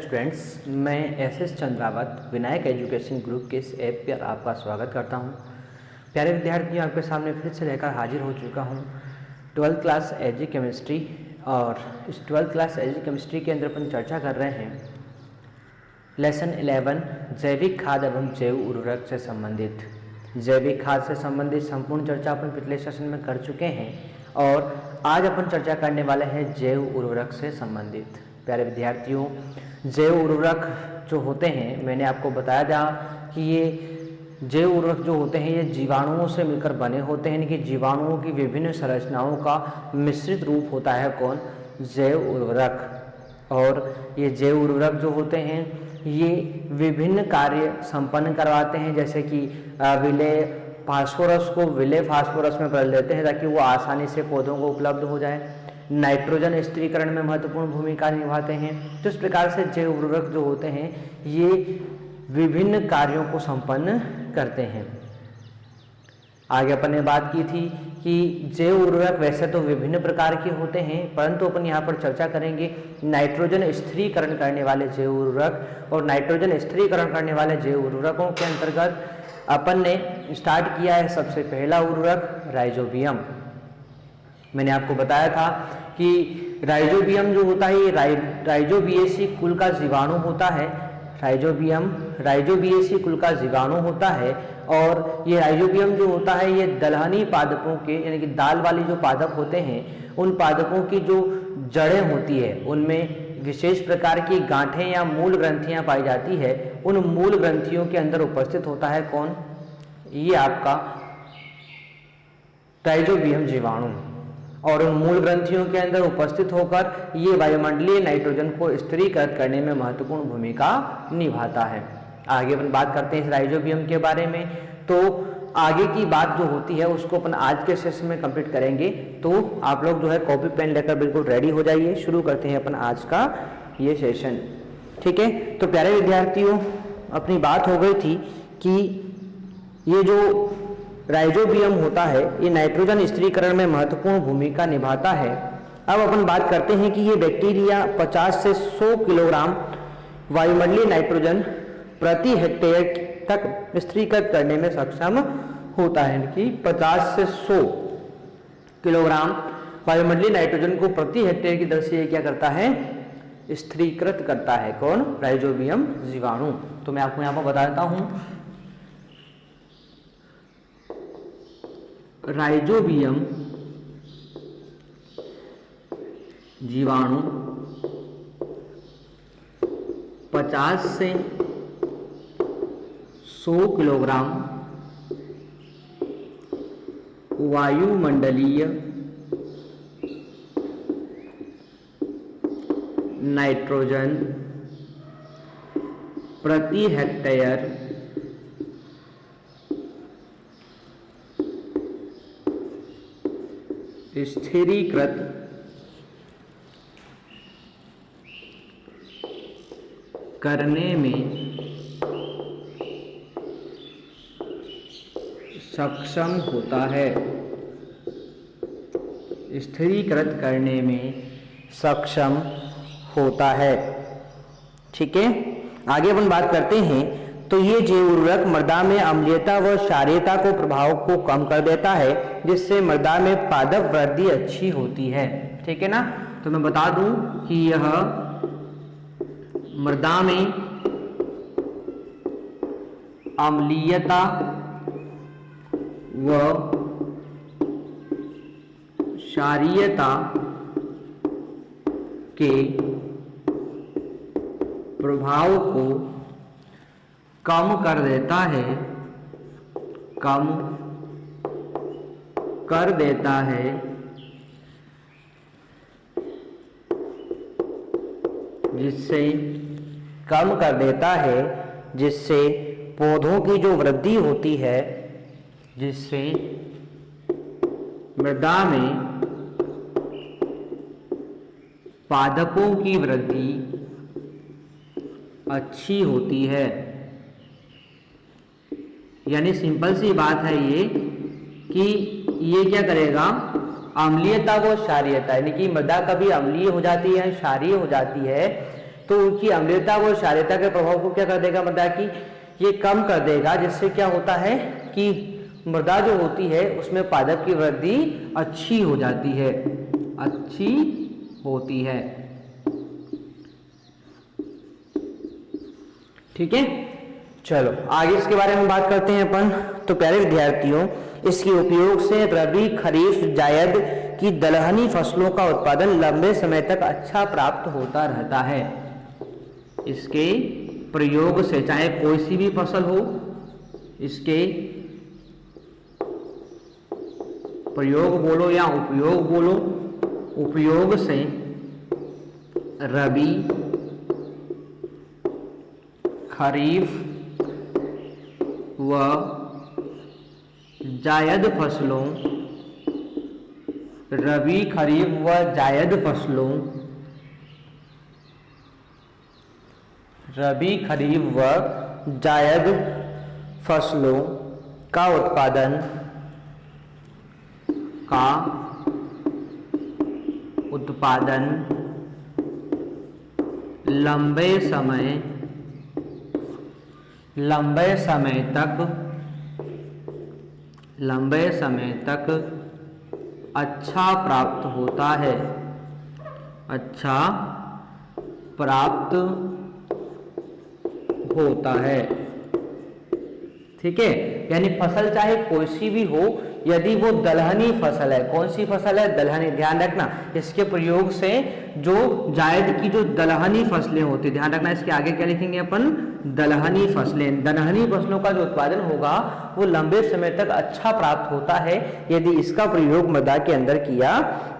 Students, मैं S Chandrawat Vinayak education group के इस ऐप पर आपका स्वागत करता हूं। प्यारे विद्यार्थियों, आपके सामने फिर से लेकर हाजिर हो चुका हूं 12th क्लास एजी केमिस्ट्री। और इस 12th क्लास एजी केमिस्ट्री के अंदर अपन चर्चा कर रहे हैं लेसन 11 जैविक खाद एवं जैव उर्वरक से संबंधित। जैविक खाद से संबंधित संपूर्ण चर्चा अपन पिछले सेशन में कर चुके हैं और आज अपन चर्चा करने वाले हैं जैव उर्वरक से संबंधित। प्यारे विद्यार्थियों, जैव उर्वरक जो होते हैं, मैंने आपको बताया था कि ये जैव उर्वरक जो होते हैं ये जीवाणुओं से मिलकर बने होते हैं, यानी कि जीवाणुओं की विभिन्न संरचनाओं का मिश्रित रूप होता है कौन? जैव उर्वरक। और ये जैव उर्वरक जो होते हैं ये विभिन्न कार्य संपन्न करवाते हैं, जैसे कि विलेय फास्फोरस को विलेय फास्फोरस में बदल देते हैं ताकि वो आसानी से पौधों को उपलब्ध हो जाए। नाइट्रोजन स्थिरीकरण में महत्वपूर्ण भूमिका निभाते हैं। तो इस प्रकार से जैव उर्वरक जो होते हैं ये विभिन्न कार्यों को संपन्न करते हैं। आगे अपन ने बात की थी कि जैव उर्वरक वैसे तो विभिन्न प्रकार के होते हैं, परंतु अपन यहाँ पर चर्चा करेंगे नाइट्रोजन स्थिरीकरण करने वाले जैव उर्वरक। और नाइट्रोजन स्थिरीकरण करने वाले जैव उर्वरकों के अंतर्गत अपन ने स्टार्ट किया है सबसे पहला उर्वरक राइजोबियम। मैंने आपको बताया था कि राइजोबियम जो होता है ये राइजोबिएसी कुल का जीवाणु होता है। राइजोबियम राइजोबिएसी कुल का जीवाणु होता है और ये राइजोबियम जो होता है ये दलहनी पादपों के, यानी कि दाल वाली जो पादप होते हैं उन पादपों की जो जड़ें होती है उनमें विशेष प्रकार की गांठें या मूल ग्रंथियां पाई जाती है। उन मूल ग्रंथियों के अंदर उपस्थित होता है कौन? ये आपका राइजोबियम जीवाणु। और उन मूल ग्रंथियों के अंदर उपस्थित होकर ये वायुमंडलीय नाइट्रोजन को स्थिरीकृत करने में महत्वपूर्ण भूमिका निभाता है। आगे अपन बात करते हैं इस राइजोबियम के बारे में। तो आगे की बात जो होती है उसको अपन आज के सेशन में कंप्लीट करेंगे। तो आप लोग जो है कॉपी पेन लेकर बिल्कुल रेडी हो जाइए। शुरू करते हैं अपन आज का ये सेशन, ठीक है। तो प्यारे विद्यार्थियों, अपनी बात हो गई थी कि ये जो राइजोबियम होता है ये नाइट्रोजन स्थिरीकरण में महत्वपूर्ण भूमिका निभाता है। अब अपन बात करते हैं कि ये बैक्टीरिया 50 से 100 किलोग्राम वायुमंडलीय नाइट्रोजन प्रति हेक्टेयर तक स्थिरीकृत करने में सक्षम होता है, कि 50 से 100 किलोग्राम वायुमंडलीय नाइट्रोजन को प्रति हेक्टेयर की दर से ये क्या करता है? स्थिरीकृत करता है। कौन? राइजोबियम जीवाणु। तो मैं आपको यहाँ पर बता देता हूँ, राइजोबियम जीवाणु 50 से 100 किलोग्राम वायुमंडलीय नाइट्रोजन प्रति हेक्टेयर स्थिरीकृत करने में सक्षम होता है। स्थिरीकृत करने में सक्षम होता है, ठीक है। आगे अपन बात करते हैं। तो ये जैव उर्वरक मृदा में अम्लीयता व क्षारीयता को प्रभाव को कम कर देता है, जिससे मृदा में पादप वृद्धि अच्छी होती है, ठीक है ना। तो मैं बता दूं कि यह मृदा में अम्लीयता व क्षारीयता के प्रभाव को कम कर देता है, कम कर देता है, जिससे कम कर देता है, जिससे पौधों की जो वृद्धि होती है, जिससे मृदा में पादपों की वृद्धि अच्छी होती है। यानी सिंपल सी बात है ये कि ये क्या करेगा? अम्लीयता व क्षारीयता, यानी कि मृदा कभी अम्लीय हो जाती है, क्षारीय हो जाती है, तो उनकी अम्लीयता व क्षारीयता के प्रभाव को क्या कर देगा मृदा की, ये कम कर देगा, जिससे क्या होता है कि मृदा जो होती है उसमें पादप की वृद्धि अच्छी हो जाती है, अच्छी होती है। ठीक है, चलो आगे इसके बारे में बात करते हैं अपन। तो प्यारे विद्यार्थियों, इसके उपयोग से रबी, खरीफ, जायद की दलहनी फसलों का उत्पादन लंबे समय तक अच्छा प्राप्त होता रहता है। इसके प्रयोग से चाहे कोई सी भी फसल हो, इसके प्रयोग बोलो या उपयोग बोलो, उपयोग से रबी, खरीफ व जायद फसलों, रबी, खरीफ व जायद फसलों, रबी, खरीफ व जायद फसलों का उत्पादन लंबे समय तक अच्छा प्राप्त होता है, अच्छा प्राप्त होता है। ठीक है, यानी फसल चाहे कोई सी भी हो, यदि वो दलहनी फसल है, कौन सी फसल है, दलहनी, ध्यान रखना, इसके प्रयोग से जो जायद की जो दलहनी फसलें होती, ध्यान रखना इसके आगे क्या लिखेंगे अपन, दलहनी फसलें, दलहनी फसलों का जो उत्पादन होगा वो लंबे समय तक अच्छा प्राप्त होता है यदि इसका प्रयोग मृदा के अंदर किया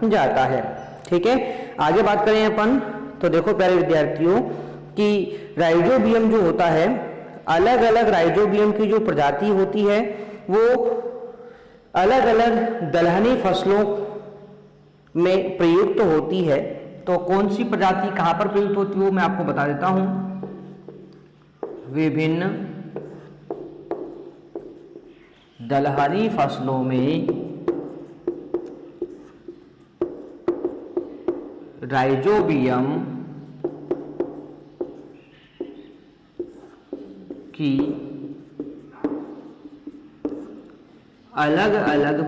जाता है। ठीक है, आगे बात करें अपन, तो देखो प्यारे विद्यार्थियों कि राइजोबियम जो होता है, अलग अलग राइजोबियम की जो प्रजाति होती है वो अलग अलग दलहनी फसलों में प्रयुक्त होती है। तो कौन सी प्रजाति कहां पर प्रयुक्त होती है वो मैं आपको बता देता हूं। विभिन्न दलहनी फसलों में राइजोबियम की अलग अलग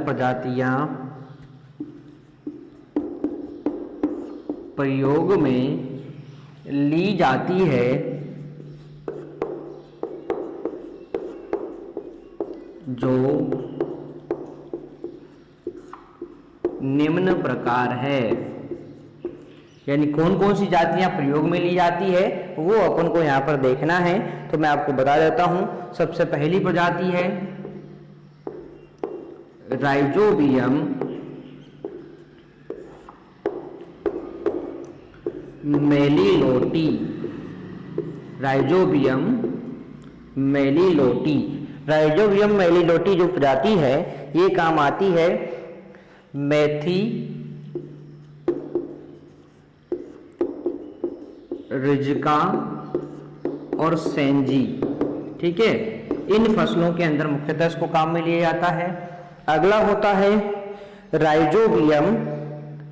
प्रजातियां प्रयोग में ली जाती है, जो निम्न प्रकार है। यानी कौन कौन सी जातियां प्रयोग में ली जाती है वो अपन को यहाँ पर देखना है। तो मैं आपको बता देता हूं, सबसे पहली प्रजाति है राइजोबियम मेलिलोटी। राइजोबियम मेलिलोटी, राइजोबियम मेलिलोटी जो प्रजाति है ये काम आती है मेथी, रिजका और सेंजी। ठीक है, इन फसलों के अंदर मुख्यतः इसको काम में लिया जाता है। अगला होता है राइजोबियम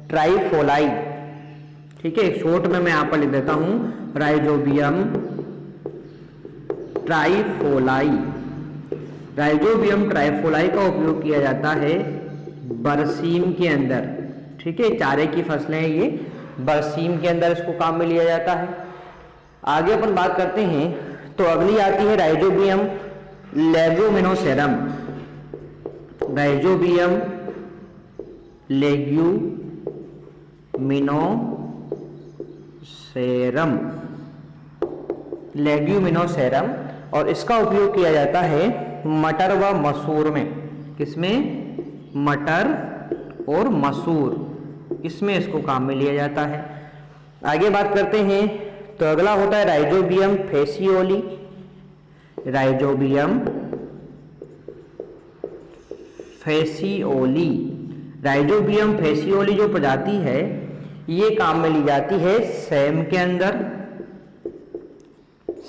ट्राइफोलाई। ठीक है, शॉर्ट में मैं यहाँ पर लिख देता हूं राइजोबियम ट्राइफोलाई। राइजोबियम ट्राइफोलाई का उपयोग किया जाता है बरसीम के अंदर। ठीक है, चारे की फसलें हैं ये, बरसीम के अंदर इसको काम में लिया जाता है। आगे अपन बात करते हैं, तो अगली आती है राइजोबियम लेग्यूमिनोसेरम। राइजोबियम लेग्यूमिनोसेरम, और इसका उपयोग किया जाता है मटर व मसूर में। किसमें? मटर और मसूर, इसमें इसको काम में लिया जाता है। आगे बात करते हैं, तो अगला होता है राइजोबियम फेसियोली। राइजोबियम फेसियोली, राइजोबियम फेसियोली जो प्रजाति है ये काम में ली जाती है सेम के अंदर,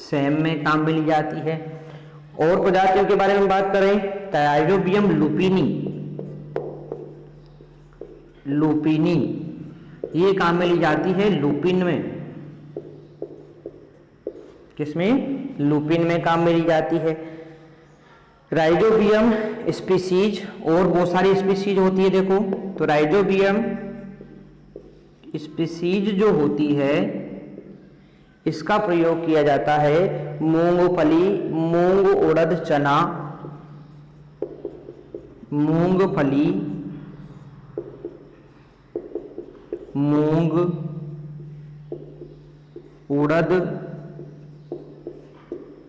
सेम में काम में ली जाती है। और प्रजातियों के बारे में बात करें तो राइजोबियम लुपिनी ये काम में ली जाती है लुपिन में। किसमें? लुपिन में काम में ली जाती है। राइजोबियम स्पीसीज और बहुत सारी स्पीसीज होती है देखो, तो राइजोबियम स्पीसीज जो होती है इसका प्रयोग किया जाता है मूंगफली, मूंग, उड़द, चना, मूंगफली, मूंग, उड़द,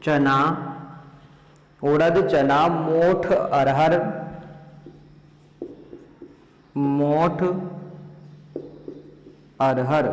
चना, मोठ, अरहर,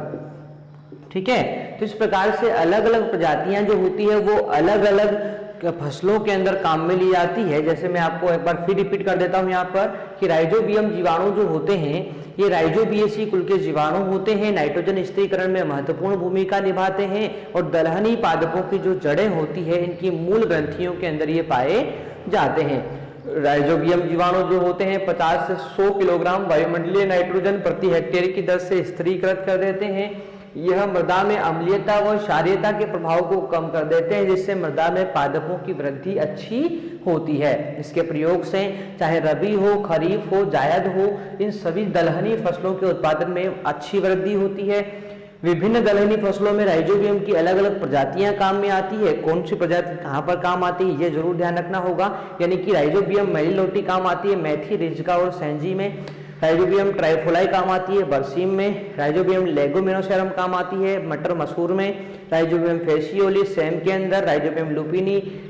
ठीक है। तो इस प्रकार से अलग अलग प्रजातियां जो होती है वो अलग अलग फसलों के अंदर काम में ली जाती है। जैसे मैं आपको एक बार फिर रिपीट कर देता हूं यहाँ पर कि राइजोबियम जीवाणु जो होते हैं ये राइजोबिएसी कुल के जीवाणु होते हैं, नाइट्रोजन स्थिरीकरण में महत्वपूर्ण भूमिका निभाते हैं और दलहनी पादपों की जो जड़ें होती है इनकी मूल ग्रंथियों के अंदर ये पाए जाते हैं। राइजोबियम जीवाणु जो होते हैं 50 से 100 किलोग्राम वायुमंडलीय नाइट्रोजन प्रति हेक्टेयर की दर से स्थिरीकृत कर देते हैं। यह मृदा में अम्लीयता व क्षारीयता के प्रभाव को कम कर देते हैं, जिससे मृदा में पादपों की वृद्धि अच्छी होती है। इसके प्रयोग से चाहे रबी हो, खरीफ हो, जायद हो, इन सभी दलहनी फसलों के उत्पादन में अच्छी वृद्धि होती है। विभिन्न दलहनी फसलों में राइजोबियम की अलग अलग प्रजातियां काम में आती है। कौन सी प्रजाति कहां पर काम आती है ये जरूर ध्यान रखना होगा। यानी कि राइजोबियम मेलिलोटी काम आती है मेथी, रिज्का और सैंजी में। राइजोबियम ट्राइफोलाई काम आती है बरसीम में। राइजोबियम लेगुमिनोसेरम काम आती है मटर, मसूर में। राइजोबियम फेसियोली सेम के अंदर। राइजोबियम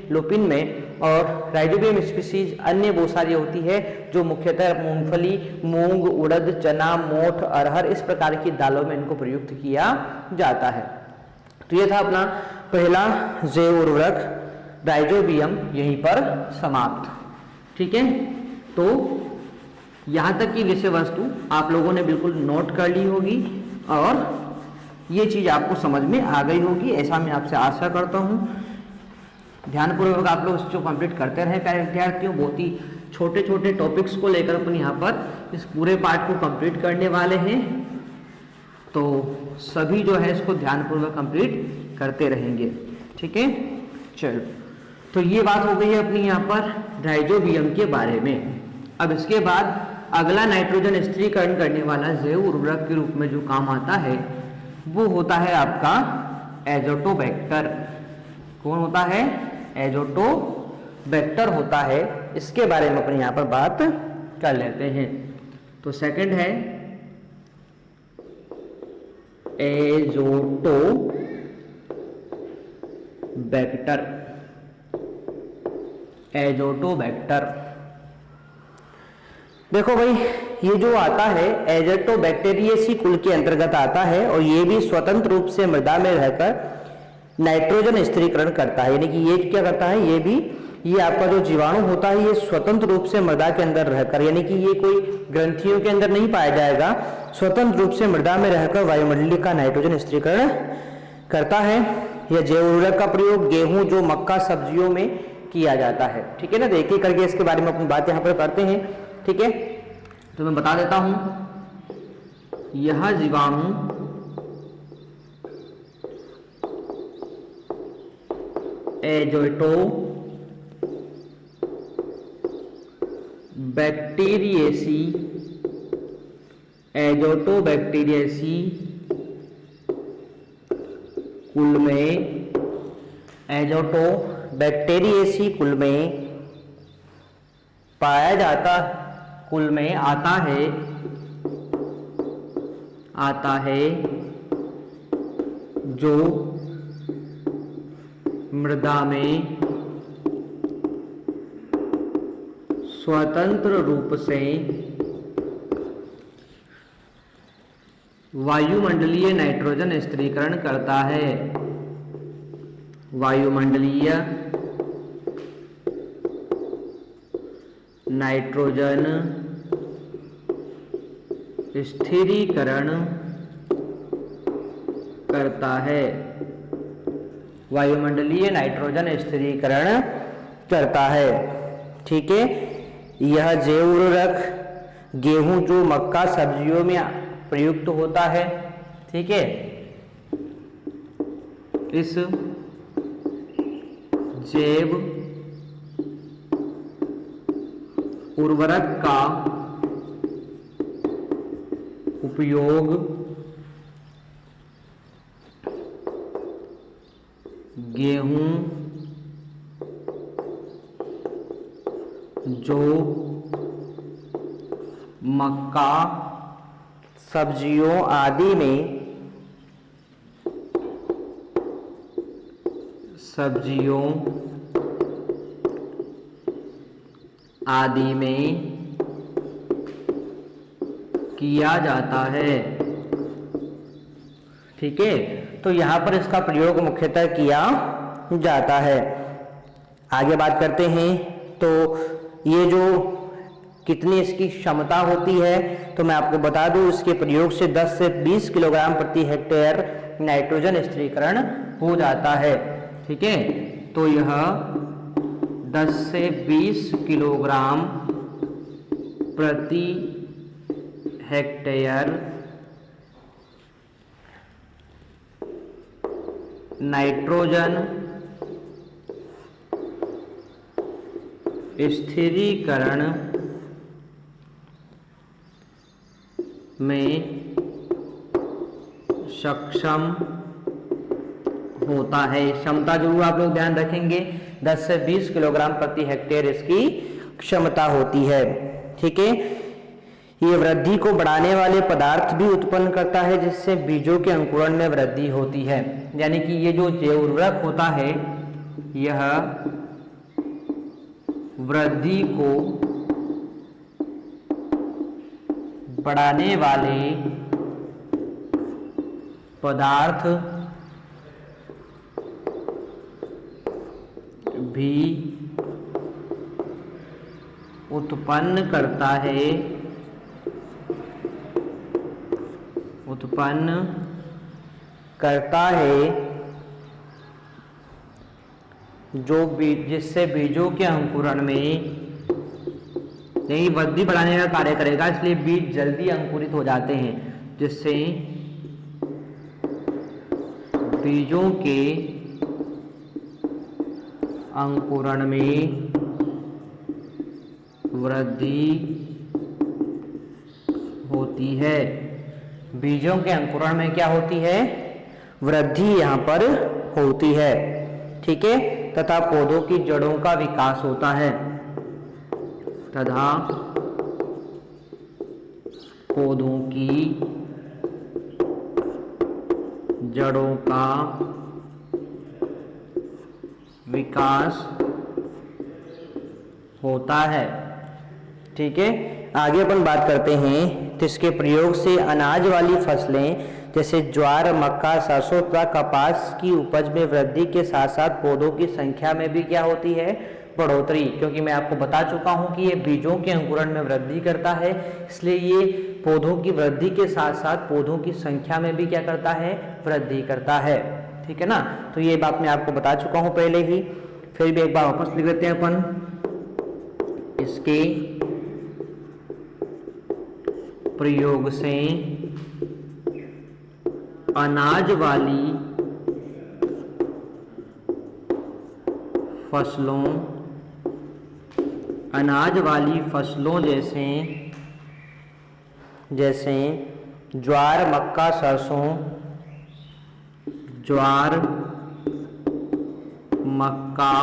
लुपिन में। और राइजोबियम स्पीसीज अन्य बहुत सारी होती है जो मुख्यतः मूंगफली, मूंग, उड़द, चना, मोठ, अरहर इस प्रकार की दालों में इनको प्रयुक्त किया जाता है। तो ये था अपना पहला जैव उर्वरक राइजोबियम, यहीं पर समाप्त। ठीक है, तो यहाँ तक की विषय वस्तु आप लोगों ने बिल्कुल नोट कर ली होगी और ये चीज आपको समझ में आ गई होगी, ऐसा मैं आपसे आशा करता हूँ। ध्यानपूर्वक आप लोग इसको कंप्लीट करते रहें प्यारे विद्यार्थियों। बहुत ही छोटे छोटे टॉपिक्स को लेकर अपन यहाँ पर इस पूरे पार्ट को कंप्लीट करने वाले हैं, तो सभी जो है इसको ध्यानपूर्वक कंप्लीट करते रहेंगे। ठीक है, चलो, तो ये बात हो गई है अपनी यहाँ पर राइजोबियम के बारे में। अब इसके बाद अगला नाइट्रोजन स्थिरीकरण करने वाला जैव उर्वरक के रूप में जो काम आता है वो होता है आपका एजोटोबैक्टर। कौन होता है? एजोटोबैक्टर होता है। इसके बारे में अपन यहाँ पर बात कर लेते हैं। तो सेकंड है एजोटोबैक्टर। देखो भाई, ये जो आता है एजोटोबैक्टेरिएसी कुल के अंतर्गत आता है और ये भी स्वतंत्र रूप से मृदा में रहकर नाइट्रोजन स्थिरीकरण करता है। यानी कि ये क्या करता है, ये आपका जो जीवाणु होता है ये स्वतंत्र रूप से मृदा के अंदर रहकर, यानी कि ये कोई ग्रंथियों के अंदर नहीं पाया जाएगा, स्वतंत्र रूप से मृदा में रहकर वायुमंडलीय का नाइट्रोजन स्थिरीकरण करता है। यह जैव उर्वरक का प्रयोग गेहूं, जो मक्का, सब्जियों में किया जाता है। ठीक है ना, तो एक एक करके इसके बारे में अपनी बात यहाँ पर करते हैं। ठीक है, तो मैं बता देता हूं, यह जीवाणु एजोटोबैक्टीरियेसी कुल में पाया जाता, कुल में आता है जो मृदा में स्वतंत्र रूप से वायुमंडलीय नाइट्रोजन स्थिरीकरण करता है। वायुमंडलीय नाइट्रोजन स्थिरीकरण करता है। वायुमंडलीय नाइट्रोजन स्थिरीकरण करता है। ठीक है, यह जैव उर्वरक गेहूं जो मक्का सब्जियों में प्रयुक्त होता है, ठीक है, इस जैव उर्वरक का उपयोग गेहूं जो मक्का सब्जियों आदि में किया जाता है। ठीक है, तो यहां पर इसका प्रयोग मुख्यतः किया जाता है। आगे बात करते हैं, तो ये जो कितनी इसकी क्षमता होती है, तो मैं आपको बता दूं, इसके प्रयोग से 10 से 20 किलोग्राम प्रति हेक्टेयर नाइट्रोजन स्थिरीकरण हो जाता है। ठीक है, तो यह 10 से 20 किलोग्राम प्रति हेक्टेयर नाइट्रोजन स्थिरीकरण में सक्षम होता है। क्षमता जरूर आप लोग ध्यान रखेंगे, 10 से 20 किलोग्राम प्रति हेक्टेयर इसकी क्षमता होती है। ठीक है, ये वृद्धि को बढ़ाने वाले पदार्थ भी उत्पन्न करता है, जिससे बीजों के अंकुरण में वृद्धि होती है। यानी कि ये जो जैव उर्वरक होता है, यह वृद्धि को बढ़ाने वाले पदार्थ भी उत्पन्न करता है, जो जिससे बीजों के अंकुरण में नहीं वृद्धि बढ़ाने का कार्य करेगा, इसलिए बीज जल्दी अंकुरित हो जाते हैं, जिससे बीजों के अंकुरण में वृद्धि होती है। बीजों के अंकुरण में क्या होती है? वृद्धि यहाँ पर होती है। ठीक है, तथा पौधों की जड़ों का विकास होता है, तथा पौधों की जड़ों का विकास होता है। ठीक है, आगे अपन बात करते हैं, तो इसके प्रयोग से अनाज वाली फसलें जैसे ज्वार, मक्का, सरसों तथा कपास की उपज में वृद्धि के साथ साथ पौधों की संख्या में भी क्या होती है? बढ़ोतरी। क्योंकि मैं आपको बता चुका हूं कि ये बीजों के अंकुरण में वृद्धि करता है, इसलिए ये पौधों की वृद्धि के साथ साथ पौधों की संख्या में भी क्या करता है? वृद्धि करता है। ठीक है ना, तो ये बात मैं आपको बता चुका हूं पहले ही, फिर भी एक बार वापस लिख लेते हैं अपन। इसके प्रयोग से अनाज वाली फसलों जैसे ज्वार, मक्का, सरसों, ज्वार, मक्का,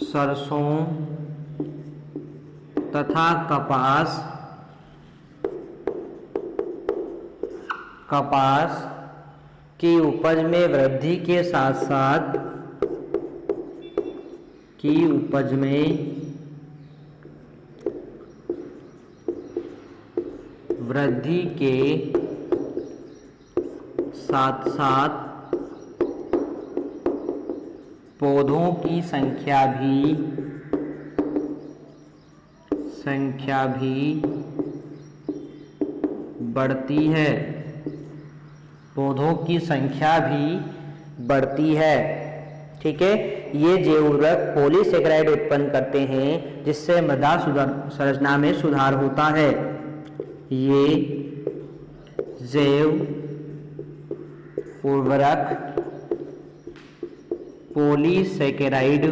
सरसों तथा कपास की उपज में वृद्धि के साथ साथ पौधों की संख्या भी बढ़ती है। पौधों की संख्या भी बढ़ती है। ठीक है। ये जैव उर्वरक पॉलीसेकेराइड उत्पन्न करते हैं जिससे मृदा संरचना में सुधार होता है। ये जैव उर्वरक पॉलीसेकेराइड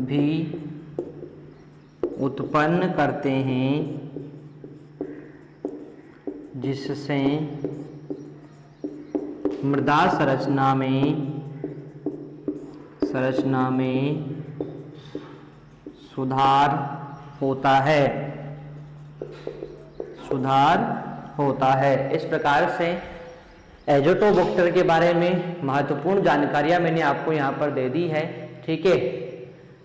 भी उत्पन्न करते हैं जिससे मृदा संरचना में सुधार होता है। इस प्रकार से एजोटोबैक्टर के बारे में महत्वपूर्ण जानकारियां मैंने आपको यहाँ पर दे दी है, ठीक है,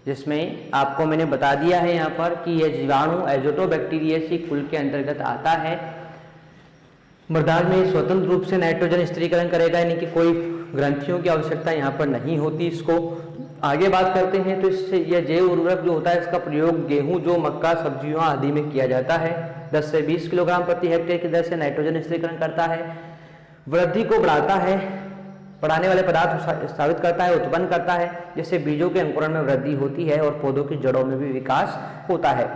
जिसमें आपको मैंने बता दिया है यहाँ पर कि यह जीवाणु एजोटोबैक्टीरियेसी कुल के अंतर्गत आता है। मृदा में स्वतंत्र रूप से नाइट्रोजन स्थिरीकरण करेगा, यानी कि कोई ग्रंथियों की आवश्यकता यहाँ पर नहीं होती इसको। आगे बात करते हैं तो इससे यह जैव उर्वरक जो होता है इसका प्रयोग गेहूं, जौ, मक्का, सब्जियों आदि में किया जाता है। 10 से 20 किलोग्राम प्रति हेक्टेयर की दर से नाइट्रोजन स्थिरीकरण करता है, वृद्धि को बढ़ाता है, बढ़ाने वाले पदार्थ स्थापित करता है, उत्पन्न करता है, जिससे बीजों के अंकुरण में वृद्धि होती है और पौधों की जड़ों में भी विकास होता है।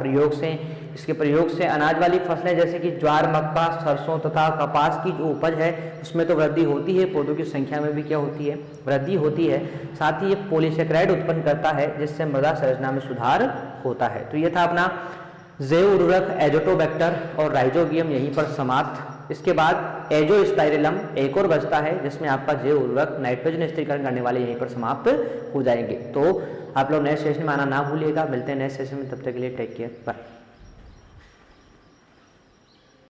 इसके प्रयोग से अनाज वाली फसलें जैसे कि ज्वार, मक्का, सरसों तथा कपास की जो उपज है उसमें तो वृद्धि होती है, पौधों की संख्या में भी क्या होती है, वृद्धि होती है। साथ ही ये पॉलीसेकेराइड उत्पन्न करता है जिससे मृदा संरचना में सुधार होता है। तो ये था अपना जैव उर्वरक एजोटोबैक्टर और राइजोबियम यहीं पर समाप्त। इसके बाद एजोस्पाइरिलम एक और बचता है जिसमें आपका जैव उर्वरक नाइट्रोजन स्थिरीकरण करने वाले यहीं पर समाप्त हो जाएंगे। तो आप लोग नेक्स्ट सेशन में आना ना भूलिएगा। मिलते हैं नेक्स्ट सेशन में, तब तक के लिए टेक केयर, बाय।